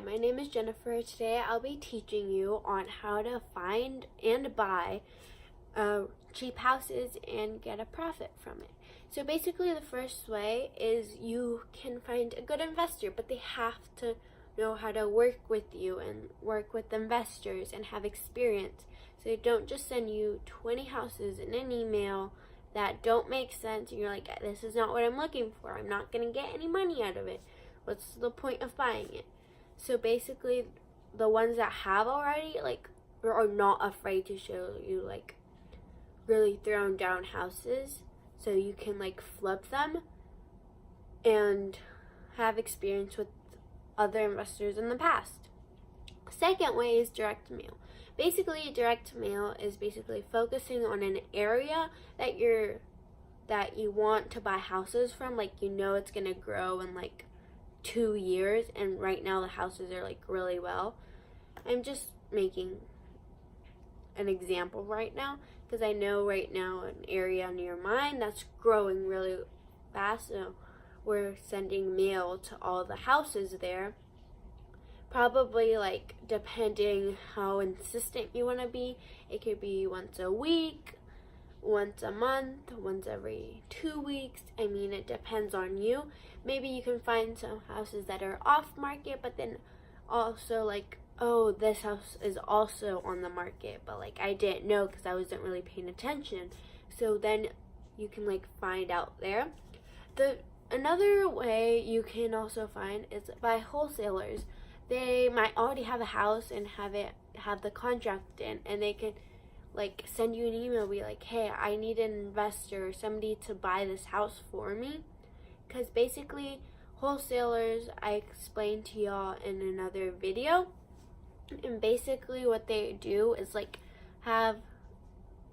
my name is Jennifer. Today I'll be teaching you on how to find and buy cheap houses and get a profit from it. So basically the first way is you can find a good investor, but they have to know how to work with you and work with investors and have experience. So they don't just send you 20 houses in an email that don't make sense and you're like, this is not what I'm looking for. I'm not going to get any money out of it. What's the point of buying it? So basically the ones that have already are not afraid to show you really thrown down houses so you can flip them and have experience with other investors in the past. Second way is direct mail. Basically, direct mail is focusing on an area that you want to buy houses from, it's gonna grow in 2 years, and right now the houses are really well. I'm just making an example right now because I know right now an area near mine that's growing really fast, so we're sending mail to all the houses there. Probably depending how insistent you want to be, it could be once a week, once a month, once every 2 weeks. I mean, it depends on you. Maybe you can find some houses that are off market, but then also oh, this house is also on the market, but I didn't know because I wasn't really paying attention. So then you can find out there. Another way you can also find is by wholesalers. They might already have a house and have the contract in, and they can send you an email, be like, hey, I need an investor or somebody to buy this house for me. Because basically wholesalers, I explained to y'all in another video, and basically what they do is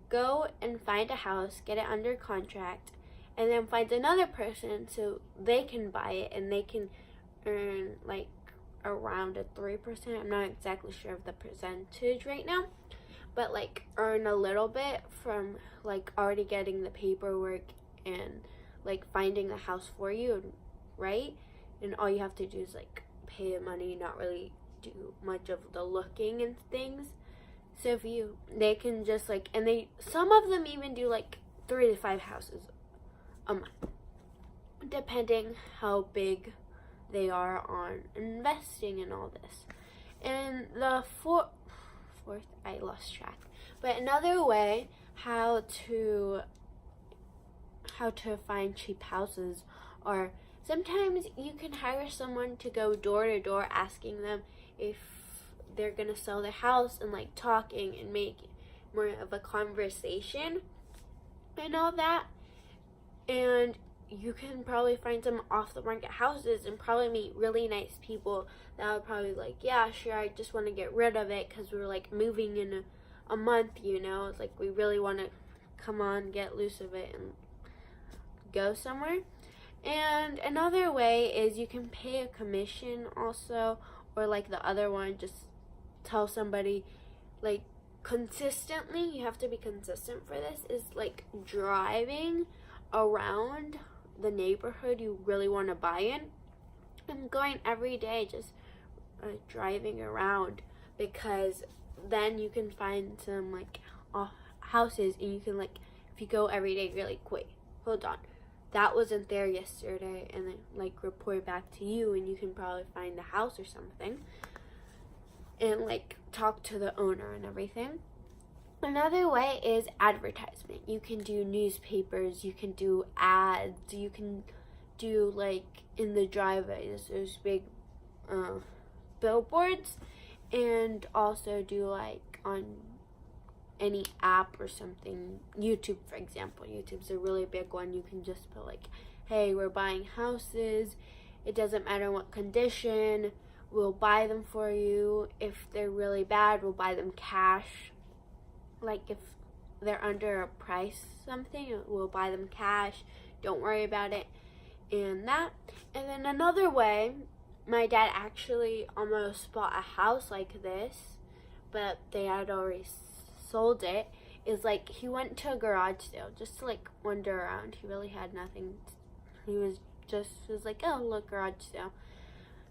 go and find a house, get it under contract, and then find another person so they can buy it and they can earn around a 3%. I'm not exactly sure of the percentage right now, but earn a little bit from already getting the paperwork and finding the house for you, right? And all you have to do is pay the money, not really do much of the looking and things. So they can just and some of them even do 3 to 5 houses a month, depending how big they are on investing in all this. And the fourth, I lost track. But another way how to find cheap houses are sometimes you can hire someone to go door to door asking them if they're gonna sell their house and talking and make more of a conversation and all that. And you can probably find some off the market houses and probably meet really nice people that would probably yeah, sure, I just want to get rid of it because we're moving in a month, it's we really want to come on, get loose of it and go somewhere. And another way is you can pay a commission also, or the other one, just tell somebody consistently, you have to be consistent for this, is driving around the neighborhood you really want to buy in and going every day, just driving around, because then you can find some houses and you can if you go every day, you're wait, hold on, that wasn't there yesterday, and then report back to you, and you can probably find the house or something and talk to the owner and everything. Another way is advertisement. You can do newspapers, you can do ads, you can do in the driveways, there's big billboards, and also do on any app or something. YouTube, for example. YouTube's a really big one. You can just put hey, we're buying houses, it doesn't matter what condition, we'll buy them for you. If they're really bad, we'll buy them cash. If they're under a price something, we'll buy them cash, don't worry about it, and that. And then another way, my dad actually almost bought a house like this, but they had already sold it, is he went to a garage sale just to wander around. He really had nothing. He was oh, look, garage sale.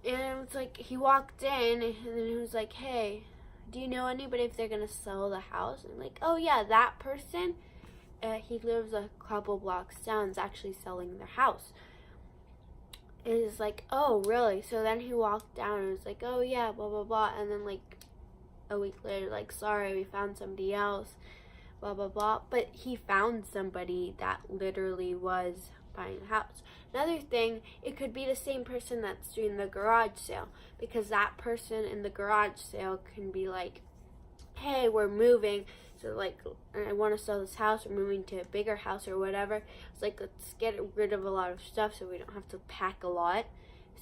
And it was like, he walked in, and then he was like, hey, do you know anybody if they're going to sell the house? And I'm like, oh yeah, that person, he lives a couple blocks down, is actually selling their house. And he's like, oh, really? So then he walked down and was like, oh yeah, blah, blah, blah. And then like a week later, like, sorry, we found somebody else, blah, blah, blah. But he found somebody that literally was buying the house. Another thing, it could be the same person that's doing the garage sale, because that person in the garage sale can be like, hey, we're moving, so like, I want to sell this house, we're moving to a bigger house or whatever. It's like, let's get rid of a lot of stuff so we don't have to pack a lot.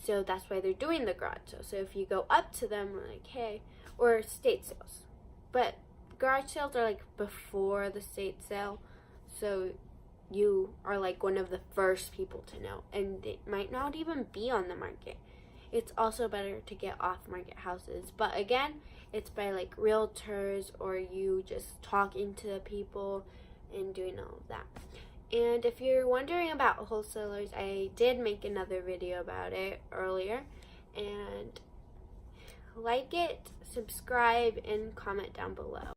So that's why they're doing the garage sale. So if you go up to them, like, hey, or estate sales, but garage sales are like before the estate sale, so you are like one of the first people to know, and it might not even be on the market. It's also better to get off market houses, but again, it's by like realtors or you just talking to the people and doing all of that. And if you're wondering about wholesalers, I did make another video about it earlier, and like it, subscribe, and comment down below.